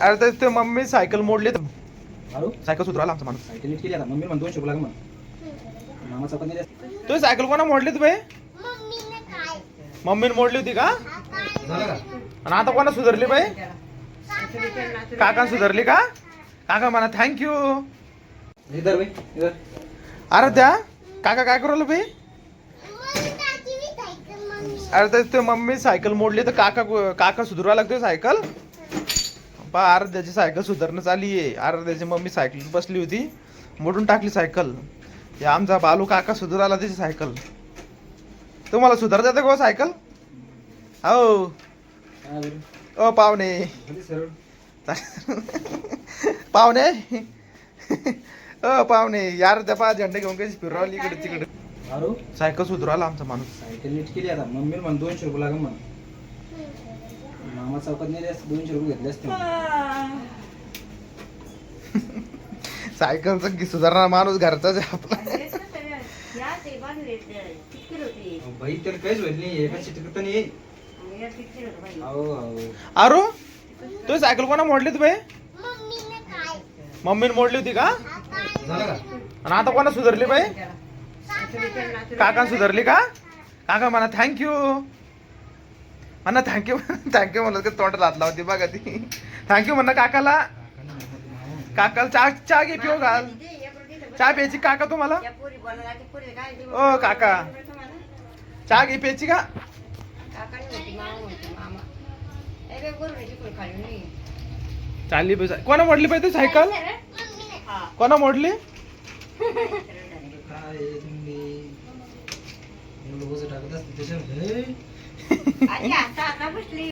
अरे तर ते मम्मी सायकल मोडली तर अरे सायकल सुधराला आमचा माणूस. सायकल नीट केली आता मम्मी म्हणून 200 रुपये लागेल म्हणून मामा चौकात नाही तू सायकल कोणा मोडली तू बे? मम्मीने मोडली होती का? झालं का आणि आता कोणा सुधारली बाई? काका सुधारली का? काका म्हणा थँक्यू. इधर भाई इधर अरे त्या काका काय करू बाई? अरे तर ते मम्मी सायकल मोडली तर काका सुधारायला लागतोय सायकल. पा अर्ध्याची सायकल सुधारणं चालली आहे. अर्ध्याची मम्मी सायकल बसली होती मोडून टाकली सायकल. हे आमचा बालू काका सुधारायला त्याची सायकल. तुम्हाला सुधारता येते का सायकल? हो हा बरं ओ पाहुणे खाली सरळ पाहुणे पाहुणे यार त्या पा झेंडा घेऊन काही फिरवली इकडे तिकडे. अरे सायकल सुधाराला आमचा माणूस. सायकल नीट केली आता मम्मी म्हणून 200 रुपये लागेल म्हणून मामा चौकात नाही 200 रुपये घेतले असते सायकलचा सुधारणारा माणूस घरचाच आहे आपला. भाई त्याला काहीच होईल नाही एका चिटकत नाही हो हो अरे तू सायकल कोणा मोडली तू बाई? मम्मीने मोडली होती का? झालं का आणि आता कोणा सुधारली बाई? काका सुधारली का? काका म्हणा थँक्यू. म्हणा थँक्यू थँक्यू म्हणलं की तोंडात हात लावते बघा ती. थँक्यू म्हणा काकाला. काकाला चहा घे पिऊ घाल. चहा प्यायची काका तुम्हाला? ओ काका चहा घे प्यायची का? चालली कोणा मोडली पाहिजे सायकल? कोणा मोडली? काय तुम्ही लोक टाकत असते त्याच्यात